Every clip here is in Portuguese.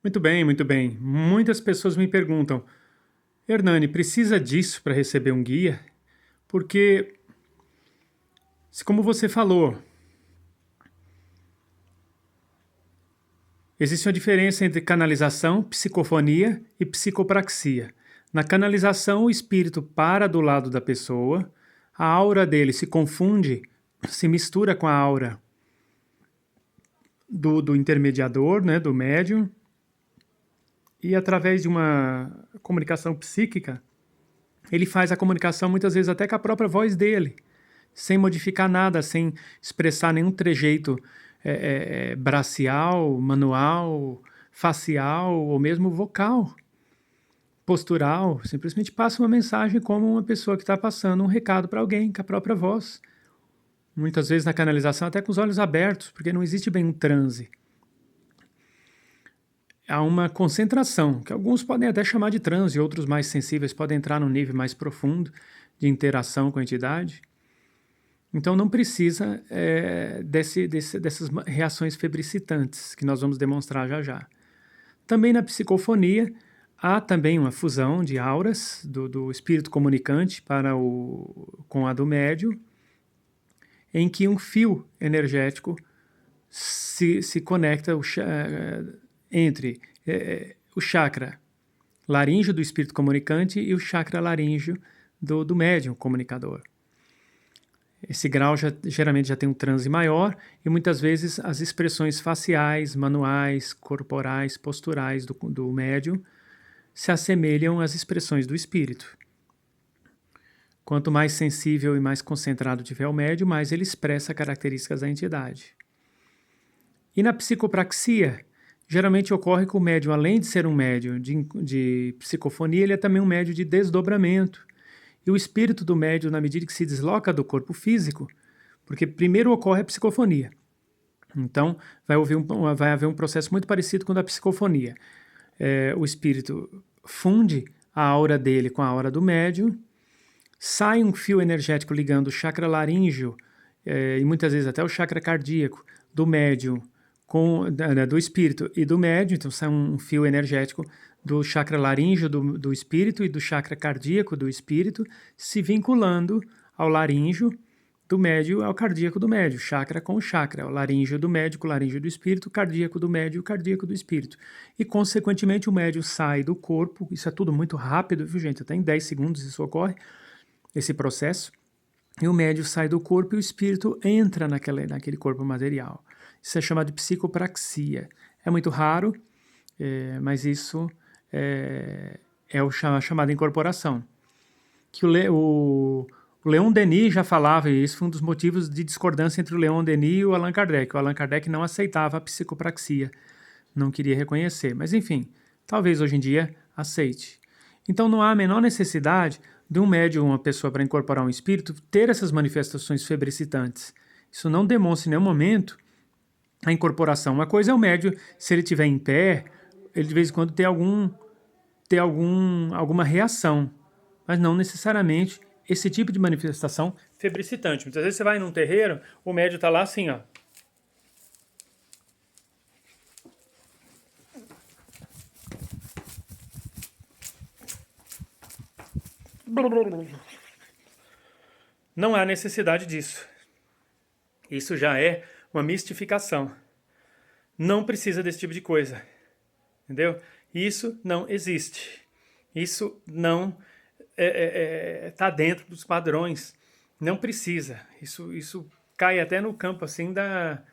Muito bem, muito bem. Muitas pessoas me perguntam, Hernani, precisa disso para receber um guia? Porque, como você falou, existe uma diferença entre canalização, psicofonia e psicopraxia. Na canalização, o espírito para do lado da pessoa, a aura dele se confunde, se mistura com a aura do intermediador, né, do médium, e através de uma comunicação psíquica, ele faz a comunicação muitas vezes até com a própria voz dele, sem modificar nada, sem expressar nenhum trejeito bracial, manual, facial ou mesmo vocal, postural. Simplesmente passa uma mensagem como uma pessoa que está passando um recado para alguém com a própria voz. Muitas vezes na canalização até com os olhos abertos, porque não existe bem um transe. Há uma concentração, que alguns podem até chamar de transe, outros mais sensíveis podem entrar num nível mais profundo de interação com a entidade. Então não precisa dessas reações febricitantes que nós vamos demonstrar já já. Também na psicofonia há também uma fusão de auras do espírito comunicante com a do médium, em que um fio energético se conecta entre o chakra laríngeo do espírito comunicante e o chakra laríngeo do médium comunicador. Esse grau geralmente já tem um transe maior e muitas vezes as expressões faciais, manuais, corporais, posturais do médium se assemelham às expressões do espírito. Quanto mais sensível e mais concentrado tiver o médium, mais ele expressa características da entidade. E na psicopraxia, geralmente ocorre que o médium, além de ser um médium de psicofonia, ele é também um médium de desdobramento. E o espírito do médium, na medida que se desloca do corpo físico, porque primeiro ocorre a psicofonia. Então, vai haver um processo muito parecido com o da psicofonia. O espírito funde a aura dele com a aura do médium, sai um fio energético ligando o chakra laríngeo, e muitas vezes até o chakra cardíaco, do médium, do espírito e do médium, então sai um fio energético do chakra laríngeo do espírito e do chakra cardíaco do espírito, se vinculando ao laríngeo do médio ao cardíaco do médio, chakra com chakra, o laríngeo do médio com o laríngeo do espírito, o cardíaco do médio e o cardíaco do espírito. E, consequentemente, o médio sai do corpo, isso é tudo muito rápido, viu, gente? Até em 10 segundos isso ocorre, esse processo, e o médio sai do corpo e o espírito entra naquele corpo material. Isso é chamado de psicopraxia. É muito raro, mas isso é a chamada incorporação. Que o Leon Denis já falava, e isso foi um dos motivos de discordância entre o Leon Denis e o Allan Kardec. O Allan Kardec não aceitava a psicopraxia, não queria reconhecer. Mas, enfim, talvez hoje em dia aceite. Então não há a menor necessidade de um médium, uma pessoa para incorporar um espírito, ter essas manifestações febricitantes. Isso não demonstra em nenhum momento a incorporação. Uma coisa é o médium, se ele estiver em pé, ele de vez em quando tem alguma reação, mas não necessariamente esse tipo de manifestação febricitante. Muitas vezes você vai num terreiro, o médium está lá assim, ó. Não há necessidade disso. Isso já é uma mistificação. Não precisa desse tipo de coisa. Entendeu? Isso não existe. Isso não está dentro dos padrões. Não precisa. Isso cai até no campo assim da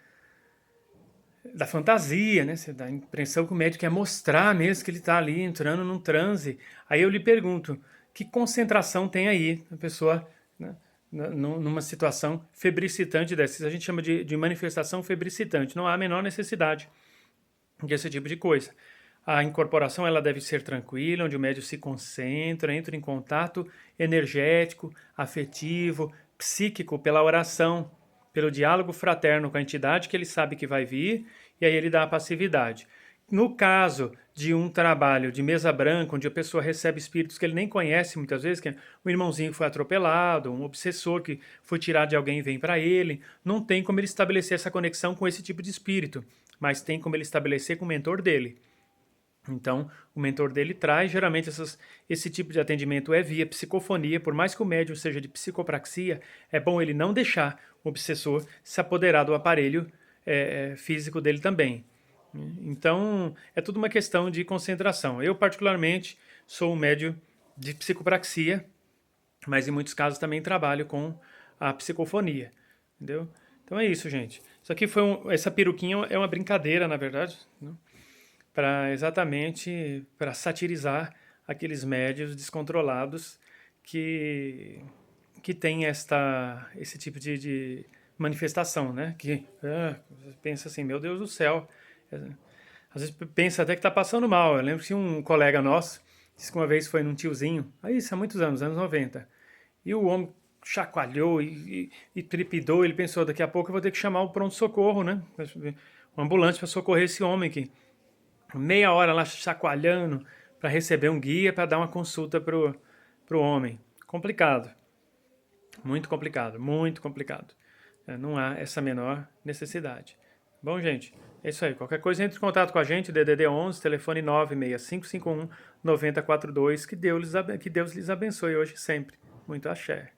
fantasia, né? Você dá a impressão que o médico quer mostrar mesmo que ele está ali entrando num transe. Aí eu lhe pergunto, que concentração tem aí a pessoa, né, numa situação febricitante dessa? A gente chama de manifestação febricitante. Não há a menor necessidade desse tipo de coisa. A incorporação ela deve ser tranquila, onde o médium se concentra, entra em contato energético, afetivo, psíquico, pela oração, pelo diálogo fraterno com a entidade que ele sabe que vai vir, e aí ele dá a passividade. No caso de um trabalho de mesa branca, onde a pessoa recebe espíritos que ele nem conhece muitas vezes, que um irmãozinho foi atropelado, um obsessor que foi tirado de alguém e vem para ele, não tem como ele estabelecer essa conexão com esse tipo de espírito, mas tem como ele estabelecer com o mentor dele. Então, o mentor dele traz, geralmente esse tipo de atendimento é via psicofonia, por mais que o médium seja de psicopraxia, é bom ele não deixar o obsessor se apoderar do aparelho físico dele também. Então, é tudo uma questão de concentração. Eu, particularmente, sou um médium de psicopraxia, mas em muitos casos também trabalho com a psicofonia, entendeu? Então é isso, gente. Isso aqui essa peruquinha é uma brincadeira, na verdade, né? Para exatamente para satirizar aqueles médios descontrolados que têm esse tipo de manifestação, né? Que pensa assim, meu Deus do céu. Às vezes pensa até que está passando mal. Eu lembro que um colega nosso disse que uma vez foi num tiozinho, aí isso há muitos anos 90, e o homem chacoalhou e trepidou. Ele pensou, daqui a pouco eu vou ter que chamar o pronto-socorro, né? Uma ambulância para socorrer esse homem aqui. Meia hora lá chacoalhando para receber um guia para dar uma consulta pro homem. Complicado. Muito complicado, muito complicado. Não há essa menor necessidade. Bom, gente, é isso aí. Qualquer coisa, entre em contato com a gente, DDD 11, telefone 96551 9042. Que Deus lhes abençoe hoje e sempre. Muito axé.